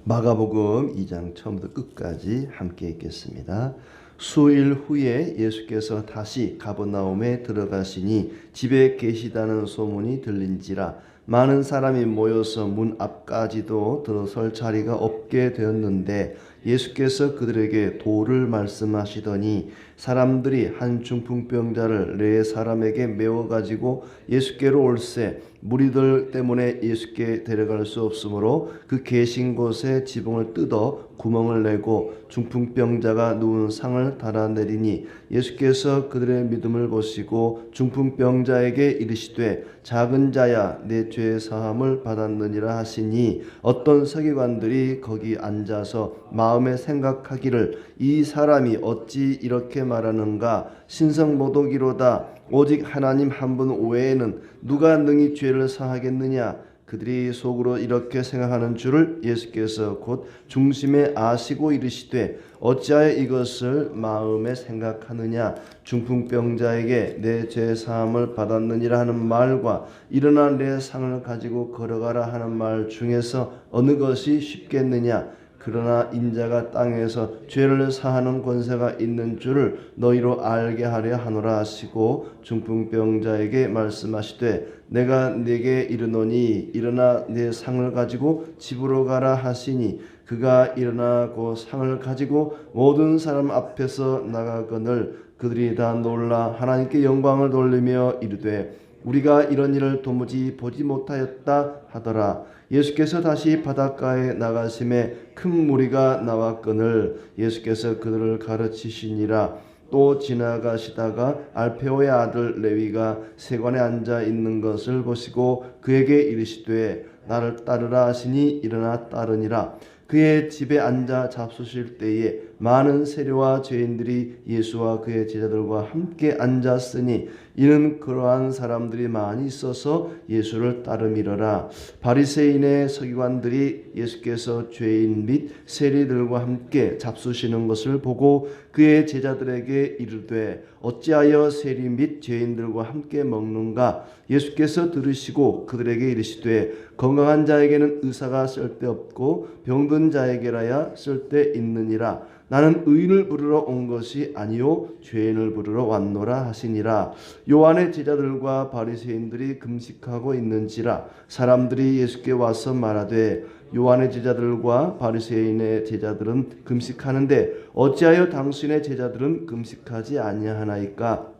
마가복음 2장 처음부터 끝까지 함께 읽겠습니다. 수일 후에 예수께서 다시 가버나움에 들어가시니 집에 계시다는 소문이 들린지라 많은 사람이 모여서 문 앞까지도 들어설 자리가 없게 되었는데 예수께서 그들에게 도를 말씀하시더니 사람들이 한 중풍병자를 네 사람에게 메워 가지고 예수께로 올세 무리들 때문에 예수께 데려갈 수 없으므로 그 계신 곳에 지붕을 뜯어 구멍을 내고 중풍병자가 누운 상을 달아내리니 예수께서 그들의 믿음을 보시고 중풍병자에게 이르시되 작은 자야 내 죄 사함을 받았느니라 하시니 어떤 서기관들이 거기 앉아서 마음에 생각하기를 이 사람이 어찌 이렇게 말하는가 신성모독이로다 오직 하나님 한 분 외에는 누가 능히 죄를 사하겠느냐. 그들이 속으로 이렇게 생각하는 줄을 예수께서 곧 중심에 아시고 이르시되 어찌하여 이것을 마음에 생각하느냐. 중풍병자에게 내 죄 사함을 받았느니라 하는 말과 일어나 내 상을 가지고 걸어가라 하는 말 중에서 어느 것이 쉽겠느냐. 그러나 인자가 땅에서 죄를 사하는 권세가 있는 줄을 너희로 알게 하려 하노라 하시고 중풍병자에게 말씀하시되 내가 네게 이르노니 일어나 네 상을 가지고 집으로 가라 하시니 그가 일어나고 상을 가지고 모든 사람 앞에서 나가거늘 그들이 다 놀라 하나님께 영광을 돌리며 이르되 우리가 이런 일을 도무지 보지 못하였다 하더라. 예수께서 다시 바닷가에 나가심에 큰 무리가 나왔거늘 예수께서 그들을 가르치시니라. 또 지나가시다가 알페오의 아들 레위가 세관에 앉아 있는 것을 보시고 그에게 이르시되 나를 따르라 하시니 일어나 따르니라. 그의 집에 앉아 잡수실 때에 많은 세리와 죄인들이 예수와 그의 제자들과 함께 앉았으니 이는 그러한 사람들이 많이 있어서 예수를 따름이러라. 바리새인의 서기관들이 예수께서 죄인 및 세리들과 함께 잡수시는 것을 보고 그의 제자들에게 이르되 어찌하여 세리 및 죄인들과 함께 먹는가. 예수께서 들으시고 그들에게 이르시되 건강한 자에게는 의사가 쓸데없고 병든 자에게라야 쓸데있느니라. 나는 의인을 부르러 온 것이 아니요 죄인을 부르러 왔노라 하시니라. 요한의 제자들과 바리새인들이 금식하고 있는지라 사람들이 예수께 와서 말하되 요한의 제자들과 바리새인의 제자들은 금식하는데 어찌하여 당신의 제자들은 금식하지 아니하나이까.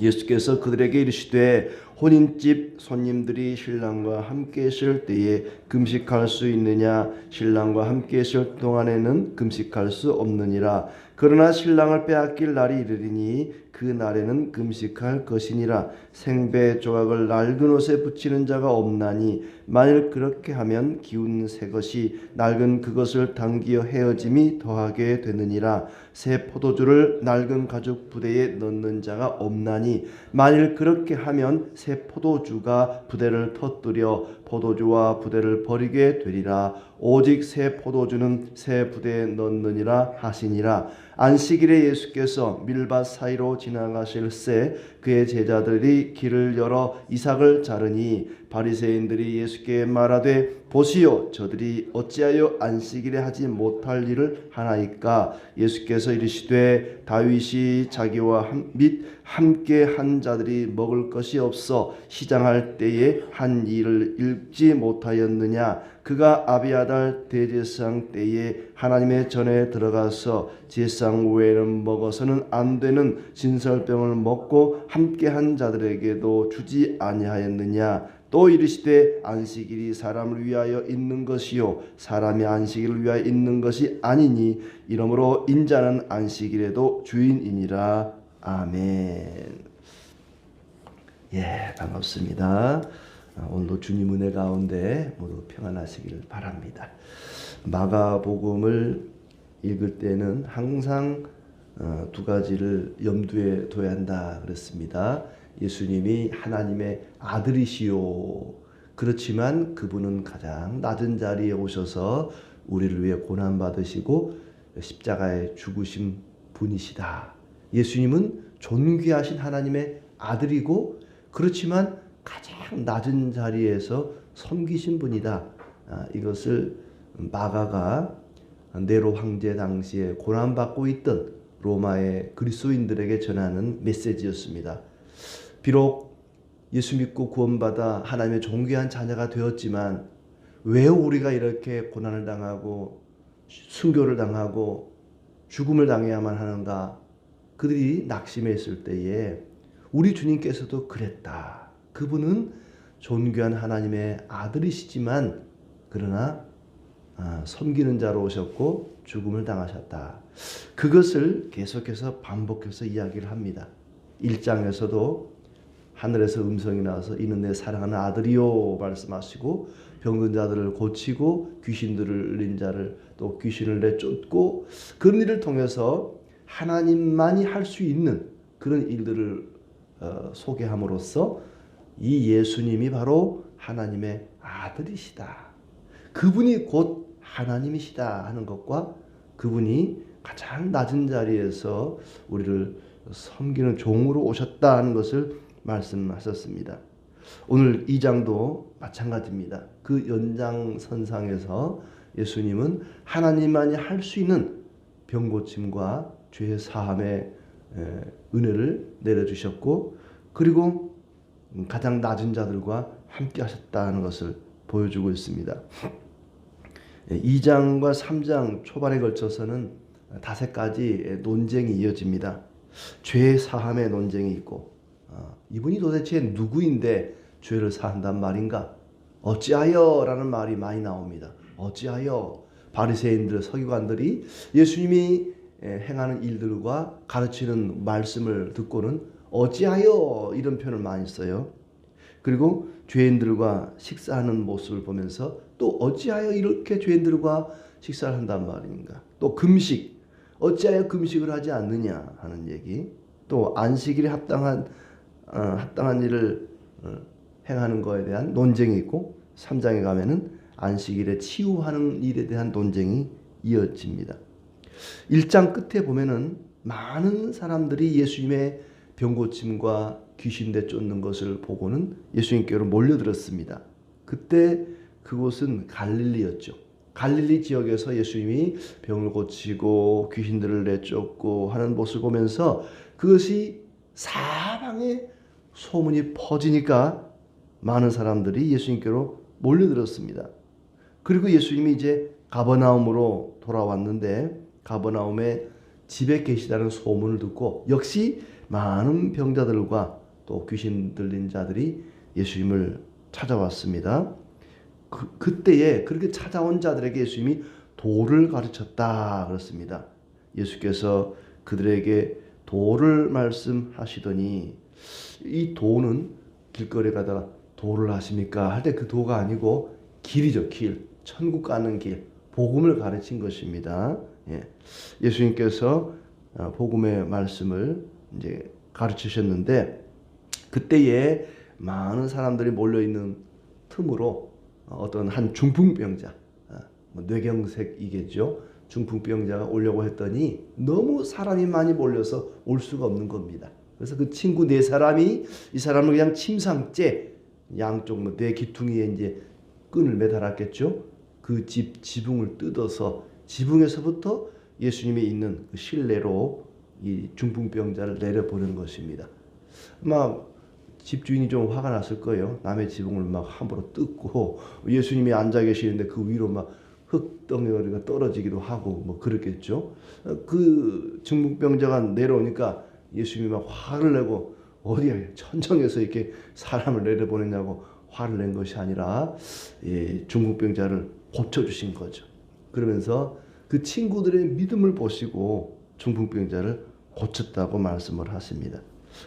예수께서 그들에게 이르시되 혼인집 손님들이 신랑과 함께 있을 때에 금식할 수 있느냐. 신랑과 함께 있을 동안에는 금식할 수 없느니라. 그러나 신랑을 빼앗길 날이 이르리니 그 날에는 금식할 것이니라. 생배 조각을 낡은 옷에 붙이는 자가 없나니 만일 그렇게 하면 기운 새 것이 낡은 그것을 당기어 헤어짐이 더하게 되느니라. 새 포도주를 낡은 가죽 부대에 넣는 자가 없나니 만일 그렇게 하면 새 포도주가 부대를 터뜨려 포도주와 부대를 버리게 되리라. 오직 새 포도주는 새 부대에 넣느니라 하시니라. 안식일에 예수께서 밀밭 사이로 지나가실새 그의 제자들이 길을 열어 이삭을 자르니 바리새인들이 예수께 말하되 보시오 저들이 어찌하여 안식일에 하지 못할 일을 하나이까. 예수께서 이르시되 다윗이 자기와 및 함께 한 자들이 먹을 것이 없어 시장할 때에 한 일을 읽지 못하였느냐. 그가 아비아달 대제사장 때에 하나님의 전에 들어가서 제사장 외에는 먹어서는 안 되는 진설병을 먹고 함께 한 자들에게도 주지 아니하였느냐. 또 이르시되 안식일이 사람을 위하여 있는 것이요 사람이 안식일을 위하여 있는 것이 아니니 이러므로 인자는 안식일에도 주인이니라. 아멘. 예, 반갑습니다. 오늘도 주님 은혜 가운데 모두 평안하시기를 바랍니다. 마가복음을 읽을 때는 항상 두 가지를 염두에 둬야 한다 그랬습니다. 예수님이 하나님의 아들이시오. 그렇지만 그분은 가장 낮은 자리에 오셔서 우리를 위해 고난받으시고 십자가에 죽으신 분이시다. 예수님은 존귀하신 하나님의 아들이고 그렇지만 가장 낮은 자리에서 섬기신 분이다. 이것을 마가가 네로 황제 당시에 고난받고 있던 로마의 그리스도인들에게 전하는 메시지였습니다. 비록 예수 믿고 구원받아 하나님의 존귀한 자녀가 되었지만 왜 우리가 이렇게 고난을 당하고 순교를 당하고 죽음을 당해야만 하는가? 그들이 낙심해 있을 때에 우리 주님께서도 그랬다. 그분은 존귀한 하나님의 아들이시지만 그러나 섬기는 자로 오셨고 죽음을 당하셨다. 그것을 계속해서 반복해서 이야기를 합니다. 1장에서도 하늘에서 음성이 나와서 이는 내 사랑하는 아들이요 말씀하시고 병든 자들을 고치고 귀신들을 울린 자를 또 귀신을 내쫓고 그런 일을 통해서 하나님만이 할 수 있는 그런 일들을 소개함으로써 이 예수님이 바로 하나님의 아들이시다. 그분이 곧 하나님이시다 하는 것과 그분이 가장 낮은 자리에서 우리를 섬기는 종으로 오셨다 하는 것을 말씀하셨습니다. 오늘 2장도 마찬가지입니다. 그 연장선상에서 예수님은 하나님만이 할 수 있는 병고침과 죄 사함의 은혜를 내려주셨고 그리고 가장 낮은 자들과 함께 하셨다는 것을 보여주고 있습니다. 2장과 3장 초반에 걸쳐서는 5가지 논쟁이 이어집니다. 죄 사함의 논쟁이 있고 이분이 도대체 누구인데 죄를 사한단 말인가? 어찌하여? 라는 말이 많이 나옵니다. 어찌하여? 바리새인들, 서기관들이 예수님이 행하는 일들과 가르치는 말씀을 듣고는 어찌하여? 이런 표현을 많이 써요. 그리고 죄인들과 식사하는 모습을 보면서 또 어찌하여 이렇게 죄인들과 식사를 한단 말인가? 또 금식, 어찌하여 금식을 하지 않느냐 하는 얘기. 또 안식일에 합당한 일을 행하는 것에 대한 논쟁이 있고 3장에 가면은 안식일에 치유하는 일에 대한 논쟁이 이어집니다. 1장 끝에 보면은 많은 사람들이 예수님의 병고침과 귀신 내쫓는 것을 보고는 예수님께로 몰려들었습니다. 그때 그곳은 갈릴리였죠. 갈릴리 지역에서 예수님이 병을 고치고 귀신들을 내쫓고 하는 모습을 보면서 그것이 사방에 소문이 퍼지니까 많은 사람들이 예수님께로 몰려들었습니다. 그리고 예수님이 이제 가버나움으로 돌아왔는데 가버나움에 집에 계시다는 소문을 듣고 역시 많은 병자들과 또 귀신 들린 자들이 예수님을 찾아왔습니다. 그때에 그렇게 찾아온 자들에게 예수님이 도를 가르쳤다 그렇습니다. 예수께서 그들에게 도를 말씀하시더니 이 도는 길거리에 가다가 도를 하십니까? 할 때 그 도가 아니고 길이죠. 길. 천국 가는 길. 복음을 가르친 것입니다. 예수님께서 복음의 말씀을 이제 가르치셨는데 그때에 많은 사람들이 몰려 있는 틈으로 어떤 한 중풍병자, 뇌경색이겠죠. 중풍병자가 오려고 했더니 너무 사람이 많이 몰려서 올 수가 없는 겁니다. 그래서 그 친구 4사람이 이 사람을 그냥 침상째 양쪽 뇌 기퉁이에 이제 끈을 매달았겠죠. 그 지붕을 뜯어서 지붕에서부터 예수님이 있는 그 실내로 이 중풍병자를 내려보내는 것입니다. 막 집주인이 좀 화가 났을 거예요. 남의 지붕을 막 함부로 뜯고 예수님이 앉아 계시는데 그 위로 막 흙덩어리가 떨어지기도 하고 뭐 그랬겠죠. 그 중풍병자가 내려오니까 예수님이 막 화를 내고 어디에 천정에서 이렇게 사람을 내려보내냐고 화를 낸 것이 아니라 중풍병자를 고쳐주신 거죠. 그러면서 그 친구들의 믿음을 보시고 중풍병자를 고쳤다고 말씀을 하십니다.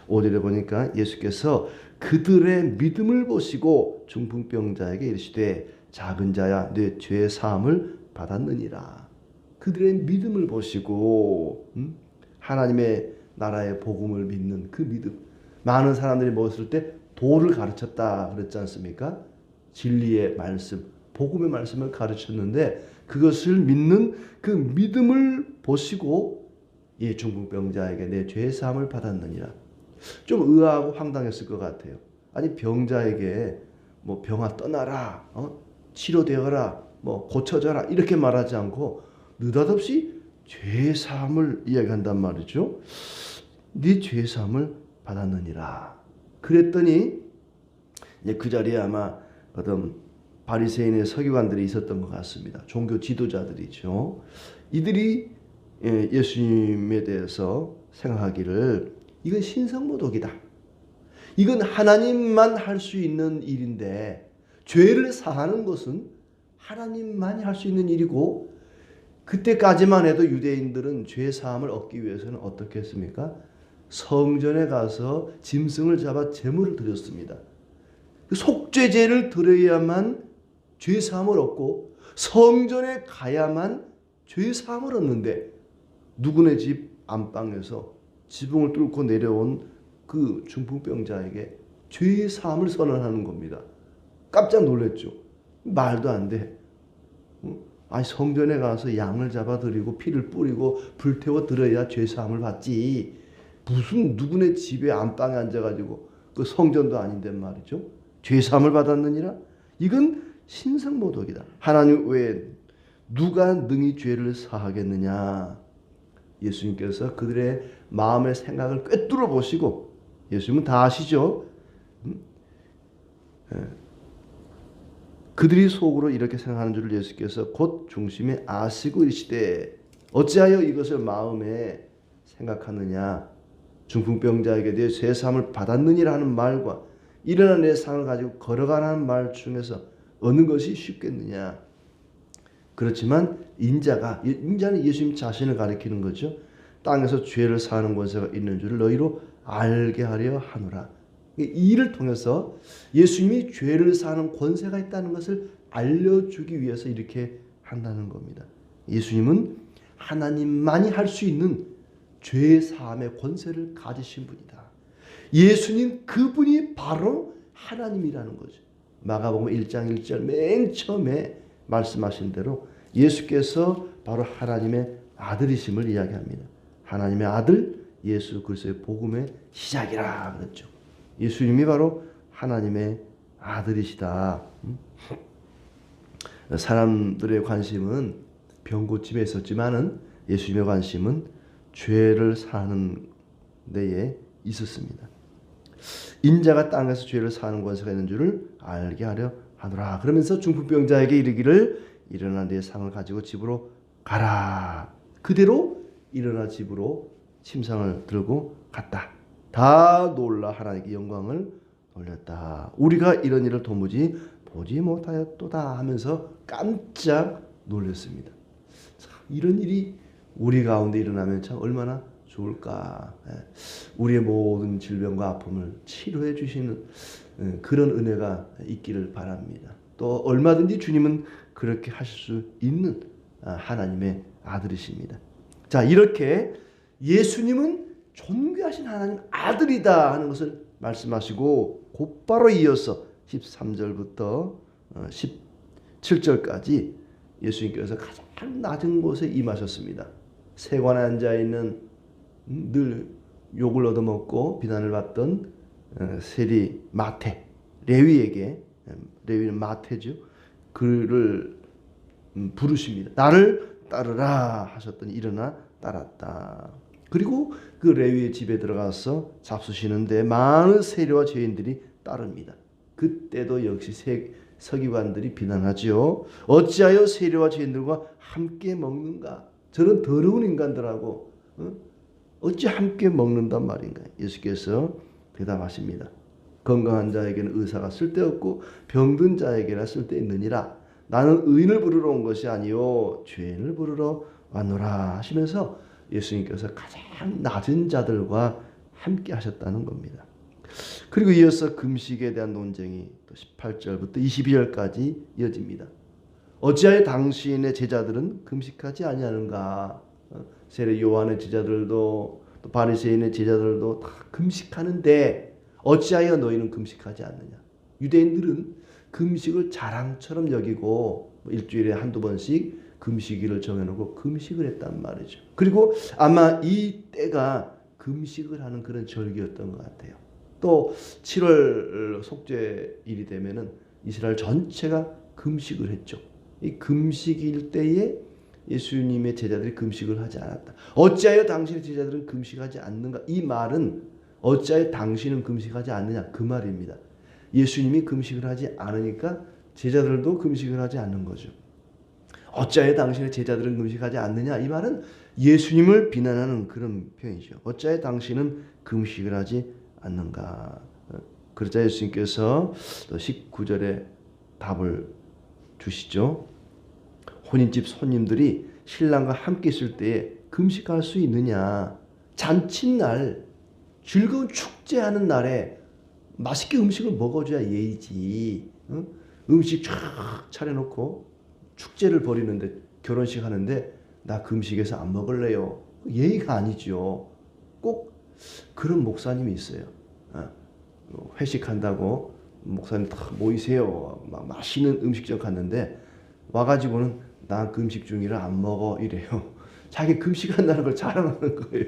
5절에 보니까 예수께서 그들의 믿음을 보시고 중풍병자에게 이르시되 작은 자야 네 죄 사함을 받았느니라. 그들의 믿음을 보시고 하나님의 나라의 복음을 믿는 그 믿음. 많은 사람들이 모였을 때 도를 가르쳤다 그랬지 않습니까? 진리의 말씀, 복음의 말씀을 가르쳤는데 그것을 믿는 그 믿음을 보시고 이 중풍병자에게 내 죄 사함을 받았느니라. 좀 의아하고 황당했을 것 같아요. 아니 병자에게 뭐 병아 떠나라, 치료되어라 뭐 고쳐져라 이렇게 말하지 않고 느닷없이 죄 사함을 이야기한단 말이죠. 네 죄 사함을 받았느니라. 그랬더니 이제 그 자리에 아마 어떤 바리새인의 서기관들이 있었던 것 같습니다. 종교 지도자들이죠. 이들이 예수님에 대해서 생각하기를 이건 신성모독이다. 이건 하나님만 할 수 있는 일인데 죄를 사하는 것은 하나님만이 할 수 있는 일이고 그때까지만 해도 유대인들은 죄 사함을 얻기 위해서는 어떻게 했습니까? 성전에 가서 짐승을 잡아 제물을 드렸습니다. 속죄제를 드려야만 죄 사함을 얻고 성전에 가야만 죄 사함을 얻는데 누구네 집 안방에서 지붕을 뚫고 내려온 그 중풍병자에게 죄 사함을 선언하는 겁니다. 깜짝 놀랐죠. 말도 안 돼. 아니 성전에 가서 양을 잡아드리고 피를 뿌리고 불태워 드려야 죄 사함을 받지. 무슨 누구네 집에 안방에 앉아가지고 그 성전도 아닌데 말이죠. 죄 사함을 받았느니라. 이건 신성모독이다. 하나님 외에 누가 능히 죄를 사하겠느냐. 예수님께서 그들의 마음의 생각을 꿰뚫어 보시고 예수님은 다 아시죠. 그들이 속으로 이렇게 생각하는 줄을 예수께서 곧 중심에 아시고 이르시되 어찌하여 이것을 마음에 생각하느냐. 중풍병자에게 내 죄 사함을 받았느니라 하는 말과 일어나 내 상을 가지고 걸어가라는 말 중에서 어느 것이 쉽겠느냐. 그렇지만 인자는 예수님 자신을 가리키는 거죠. 땅에서 죄를 사하는 권세가 있는 줄을 너희로 알게 하려 하노라. 이 일을 통해서 예수님이 죄를 사하는 권세가 있다는 것을 알려주기 위해서 이렇게 한다는 겁니다. 예수님은 하나님만이 할 수 있는 죄 사함의 권세를 가지신 분이다. 예수님 그분이 바로 하나님이라는 거죠. 마가복음 1장 1절 맨 처음에 말씀하신 대로 예수께서 바로 하나님의 아들이심을 이야기합니다. 하나님의 아들 예수 그리스도의 복음의 시작이라 그랬죠. 예수님이 바로 하나님의 아들이시다. 사람들의 관심은 병 고침에 있었지만은 예수님의 관심은 죄를 사는 데에 있었습니다. 인자가 땅에서 죄를 사하는 권세가 있는 줄을 알게 하려 하노라. 그러면서 중풍병자에게 이르기를 일어나 내 상을 가지고 집으로 가라. 그대로 일어나 집으로 침상을 들고 갔다. 다 놀라 하나님께 영광을 돌렸다. 우리가 이런 일을 도무지 보지 못하였도다 하면서 깜짝 놀랐습니다. 참, 이런 일이 우리 가운데 일어나면 참 얼마나 좋을까. 우리의 모든 질병과 아픔을 치료해 주시는 그런 은혜가 있기를 바랍니다. 또 얼마든지 주님은 그렇게 하실 수 있는 하나님의 아들이십니다. 자, 이렇게 예수님은 존귀하신 하나님 아들이다 하는 것을 말씀하시고 곧바로 이어서 13절부터 17절까지 예수님께서 가장 낮은 곳에 임하셨습니다. 세관에 앉아있는 늘 욕을 얻어먹고 비난을 받던 세리 마태, 레위에게, 레위는 마태죠. 그를 부르십니다. 나를 따르라 하셨더니 일어나 따랐다. 그리고 그 레위의 집에 들어가서 잡수시는데 많은 세리와 죄인들이 따릅니다. 그때도 역시 서기관들이 비난하지요. 어찌하여 세리와 죄인들과 함께 먹는가? 저런 더러운 인간들하고 어찌 함께 먹는단 말인가? 예수께서 대답하십니다. 건강한 자에게는 의사가 쓸데없고 병든 자에게나 쓸데있느니라. 나는 의인을 부르러 온 것이 아니요 죄인을 부르러 왔노라 하시면서 예수님께서 가장 낮은 자들과 함께 하셨다는 겁니다. 그리고 이어서 금식에 대한 논쟁이 또 18절부터 22절까지 이어집니다. 어찌하여 당신의 제자들은 금식하지 아니하는가? 세례 요한의 제자들도 또 바리새인의 제자들도 다 금식하는데 어찌하여 너희는 금식하지 않느냐? 유대인들은 금식을 자랑처럼 여기고 일주일에 한두 번씩 금식일을 정해놓고 금식을 했단 말이죠. 그리고 아마 이 때가 금식을 하는 그런 절기였던 것 같아요. 또 7월 속죄일이 되면은 이스라엘 전체가 금식을 했죠. 이 금식일 때에 예수님의 제자들이 금식을 하지 않았다. 어찌하여 당신의 제자들은 금식하지 않는가? 이 말은 어찌하여 당신은 금식하지 않느냐? 그 말입니다. 예수님이 금식을 하지 않으니까 제자들도 금식을 하지 않는 거죠. 어찌하여 당신의 제자들은 금식하지 않느냐? 이 말은 예수님을 비난하는 그런 표현이죠. 어찌하여 당신은 금식을 하지 않는가? 그러자 예수님께서 또 19절에 답을 주시죠. 혼인집 손님들이 신랑과 함께 있을 때에 금식할 수 있느냐? 잔칫날, 즐거운 축제하는 날에 맛있게 음식을 먹어줘야 예의지. 응? 음식 쫙 차려놓고 축제를 벌이는데, 결혼식 하는데 나 금식해서 안 먹을래요. 예의가 아니죠. 꼭 그런 목사님이 있어요. 회식한다고 목사님 다 모이세요. 막 맛있는 음식점 갔는데 와가지고는 나 금식 중이라 안 먹어 이래요. 자기 금식한다는 걸 자랑하는 거예요.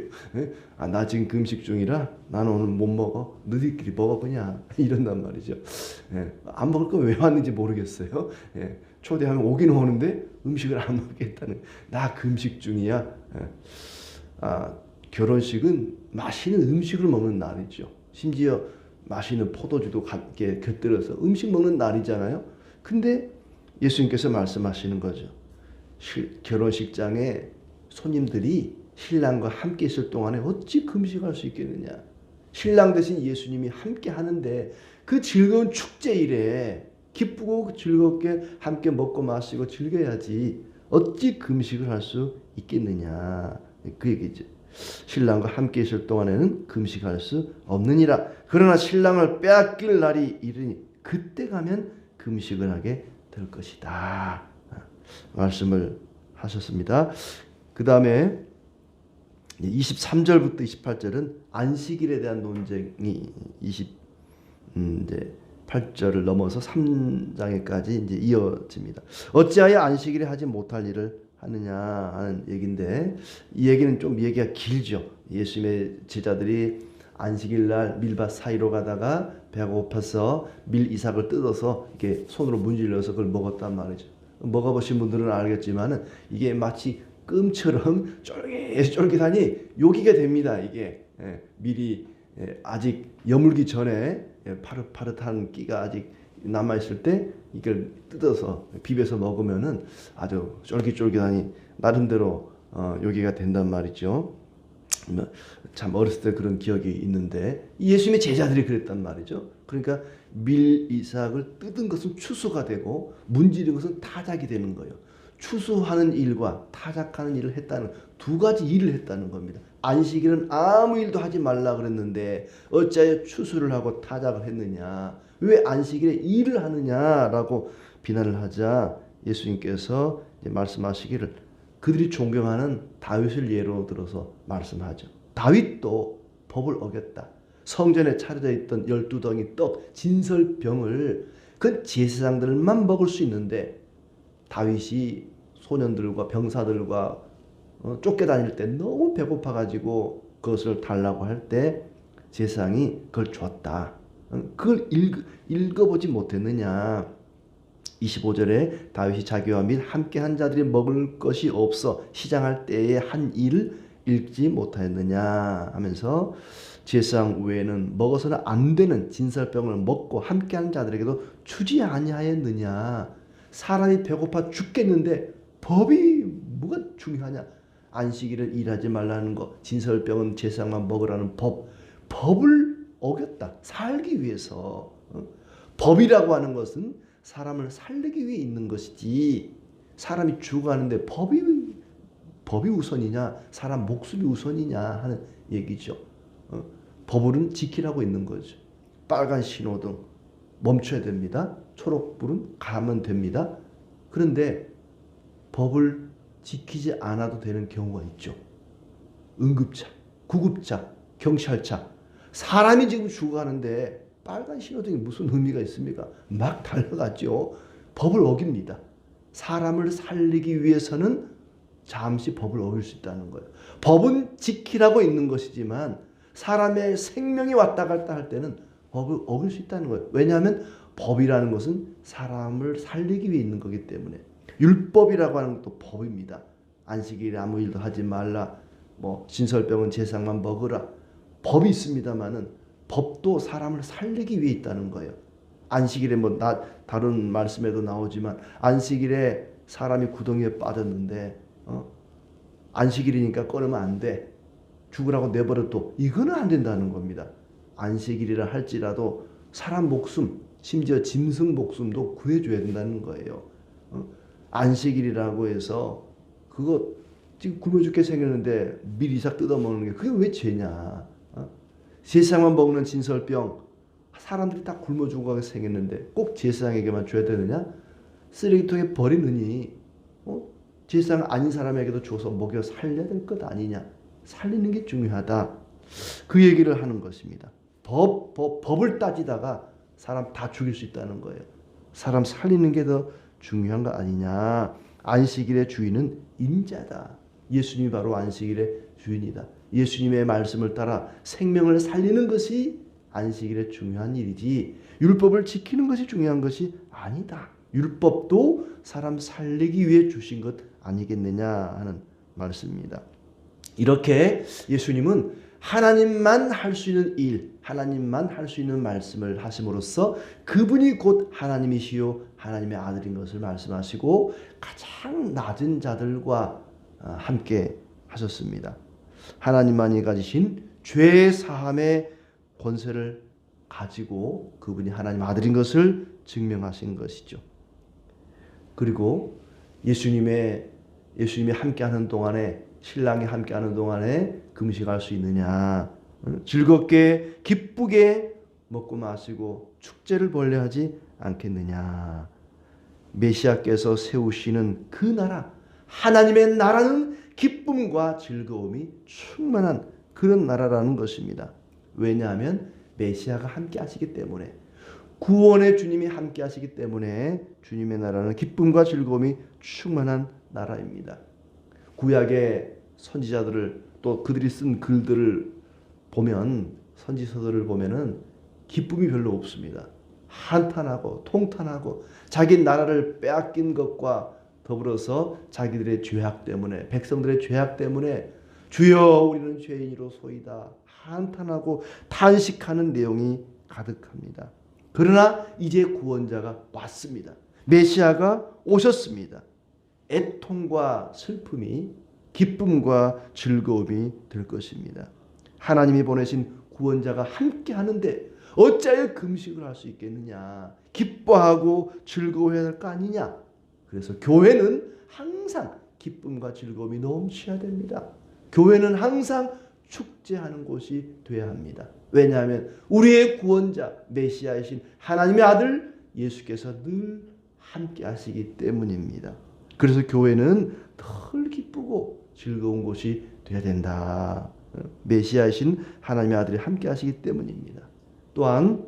나 지금 금식 중이라 나는 오늘 못 먹어. 너희끼리 먹어 그냥 이런단 말이죠. 안 먹을 거 왜 왔는지 모르겠어요. 초대하면 오긴 오는데 음식을 안 먹겠다는. 나 금식 중이야. 결혼식은 맛있는 음식을 먹는 날이죠. 심지어 맛있는 포도주도 함께 곁들여서 음식 먹는 날이잖아요. 근데 예수님께서 말씀하시는 거죠. 결혼식장에 손님들이 신랑과 함께 있을 동안에 어찌 금식할 수 있겠느냐. 신랑 대신 예수님이 함께 하는데 그 즐거운 축제일에 기쁘고 즐겁게 함께 먹고 마시고 즐겨야지 어찌 금식을 할 수 있겠느냐. 그 얘기죠. 신랑과 함께 있을 동안에는 금식할 수 없느니라. 그러나 신랑을 빼앗길 날이 이르니 그때 가면 금식을 하게 될 것이다. 말씀을 하셨습니다. 그 다음에 23절부터 28절은 안식일에 대한 논쟁이 28절을 넘어서 3장에까지 이제 이어집니다. 어찌하여 안식일에 하지 못할 일을 하느냐 하는 얘기인데, 이 얘기는 좀 얘기가 길죠. 예수님의 제자들이 안식일 날 밀밭 사이로 가다가 배가 고파서 밀 이삭을 뜯어서 이렇게 손으로 문질러서 그걸 먹었단 말이죠. 먹어보신 분들은 알겠지만은 이게 마치 끔처럼 쫄깃쫄깃하니 요기가 됩니다. 이게 밀이 아직 여물기 전에 파릇파릇한 끼가 아직 남아있을 때 이걸 뜯어서 비벼서 먹으면은 아주 쫄깃쫄깃하니 나름대로 요기가 된단 말이죠. 참 어렸을 때 그런 기억이 있는데 예수님의 제자들이 그랬단 말이죠. 그러니까 밀 이삭을 뜯은 것은 추수가 되고 문지른 것은 타작이 되는 거예요. 추수하는 일과 타작하는 일을 했다는, 두 가지 일을 했다는 겁니다. 안식일은 아무 일도 하지 말라 그랬는데 어찌하여 추수를 하고 타작을 했느냐, 왜 안식일에 일을 하느냐라고 비난을 하자 예수님께서 이제 말씀하시기를 그들이 존경하는 다윗을 예로 들어서 말씀하죠. 다윗도 법을 어겼다. 성전에 차려져 있던 12덩이 떡, 진설병을 그 제사장들만 먹을 수 있는데 다윗이 소년들과 병사들과 쫓겨다닐 때 너무 배고파가지고 그것을 달라고 할 때 제사장이 그걸 줬다. 그걸 읽어보지 못했느냐. 25절에 다윗이 자기와 및 함께한 자들이 먹을 것이 없어 시장할 때에 한 일을 읽지 못하였느냐 하면서 제사장 외에는 먹어서는 안 되는 진설병을 먹고 함께한 자들에게도 주지 아니하였느냐. 사람이 배고파 죽겠는데 법이 뭐가 중요하냐. 안식일을 일하지 말라는 거, 진설병은 제사장만 먹으라는 법을 어겼다. 살기 위해서. 법이라고 하는 것은 사람을 살리기 위해 있는 것이지 사람이 죽어가는데 법이 우선이냐 사람 목숨이 우선이냐 하는 얘기죠. 법은 지키라고 있는 거죠. 빨간 신호등 멈춰야 됩니다. 초록불은 가면 됩니다. 그런데 법을 지키지 않아도 되는 경우가 있죠. 응급차, 구급차, 경찰차, 사람이 지금 죽어가는데 빨간 신호등이 무슨 의미가 있습니까? 막 달려갔죠. 법을 어깁니다. 사람을 살리기 위해서는 잠시 법을 어길 수 있다는 거예요. 법은 지키라고 있는 것이지만 사람의 생명이 왔다 갔다 할 때는 법을 어길 수 있다는 거예요. 왜냐하면 법이라는 것은 사람을 살리기 위해 있는 거기 때문에. 율법이라고 하는 것도 법입니다. 안식일에 아무 일도 하지 말라. 뭐 진설병은 제사만 먹으라. 법이 있습니다만은 법도 사람을 살리기 위해 있다는 거예요. 안식일에 다른 말씀에도 나오지만 안식일에 사람이 구덩이에 빠졌는데 안식일이니까 꺼내면 안 돼. 죽으라고 내버려둬. 이거는 안 된다는 겁니다. 안식일이라 할지라도 사람 목숨, 심지어 짐승 목숨도 구해줘야 된다는 거예요. 안식일이라고 해서 그거 지금 굶어 죽게 생겼는데 미리삭 뜯어먹는 게 그게 왜 죄냐? 제사장만 먹는 진설병 사람들이 다 굶어 죽어가게 생겼는데 꼭 제사장에게만 줘야 되느냐? 쓰레기통에 버리느니 제사장 아닌 사람에게도 줘서 먹여 살려야 될 것 아니냐? 살리는 게 중요하다. 그 얘기를 하는 것입니다. 법을 따지다가 사람 다 죽일 수 있다는 거예요. 사람 살리는 게 더 중요한 거 아니냐. 안식일의 주인은 인자다. 예수님이 바로 안식일의 주인이다. 예수님의 말씀을 따라 생명을 살리는 것이 안식일의 중요한 일이지 율법을 지키는 것이 중요한 것이 아니다. 율법도 사람 살리기 위해 주신 것 아니겠느냐 하는 말씀입니다. 이렇게 예수님은 하나님만 할 수 있는 일, 하나님만 할 수 있는 말씀을 하심으로써 그분이 곧 하나님이시요 하나님의 아들인 것을 말씀하시고 가장 낮은 자들과 함께 하셨습니다. 하나님만이 가지신 죄 사함의 권세를 가지고 그분이 하나님 아들인 것을 증명하신 것이죠. 그리고 예수님이 함께하는 동안에 신랑이 함께하는 동안에 금식할 수 있느냐? 즐겁게 기쁘게 먹고 마시고 축제를 벌레하지 않겠느냐? 메시아께서 세우시는 그 나라, 하나님의 나라는 기쁨과 즐거움이 충만한 그런 나라라는 것입니다. 왜냐하면 메시아가 함께 하시기 때문에, 구원의 주님이 함께 하시기 때문에 주님의 나라는 기쁨과 즐거움이 충만한 나라입니다. 구약의 선지자들을 또 그들이 쓴 글들을 보면, 선지서들을 보면은 기쁨이 별로 없습니다. 한탄하고 통탄하고 자기 나라를 빼앗긴 것과 더불어서 자기들의 죄악 때문에, 백성들의 죄악 때문에 주여 우리는 죄인이로소이다 한탄하고 탄식하는 내용이 가득합니다. 그러나 이제 구원자가 왔습니다. 메시아가 오셨습니다. 애통과 슬픔이 기쁨과 즐거움이 될 것입니다. 하나님이 보내신 구원자가 함께 하는데 어찌하여 금식을 할 수 있겠느냐? 기뻐하고 즐거워해야 될 거 아니냐? 그래서 교회는 항상 기쁨과 즐거움이 넘쳐야 됩니다. 교회는 항상 축제하는 곳이 되어야 합니다. 왜냐하면 우리의 구원자 메시아이신 하나님의 아들 예수께서 늘 함께 하시기 때문입니다. 그래서 교회는 늘 기쁘고 즐거운 곳이 되어야 된다. 메시아이신 하나님의 아들이 함께 하시기 때문입니다. 또한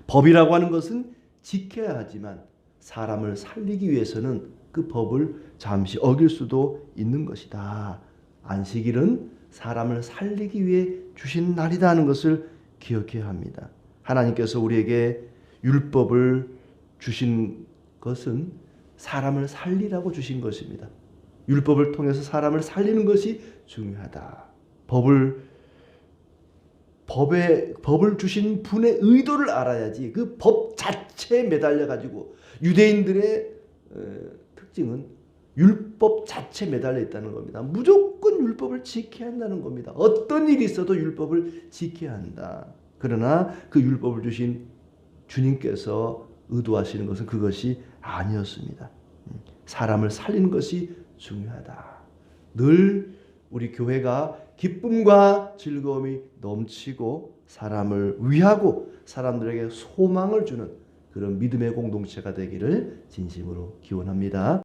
법이라고 하는 것은 지켜야 하지만 사람을 살리기 위해서는 그 법을 잠시 어길 수도 있는 것이다. 안식일은 사람을 살리기 위해 주신 날이다 하는 것을 기억해야 합니다. 하나님께서 우리에게 율법을 주신 것은 사람을 살리라고 주신 것입니다. 율법을 통해서 사람을 살리는 것이 중요하다. 법을 주신 분의 의도를 알아야지 그 법 자체에 매달려 가지고 유대인들의 특징은 율법 자체에 매달려 있다는 겁니다. 무조건 율법을 지켜야 한다는 겁니다. 어떤 일이 있어도 율법을 지켜야 한다. 그러나 그 율법을 주신 주님께서 의도하시는 것은 그것이 아니었습니다. 사람을 살리는 것이 중요하다. 늘 우리 교회가 기쁨과 즐거움이 넘치고 사람을 위하고 사람들에게 소망을 주는 그런 믿음의 공동체가 되기를 진심으로 기원합니다.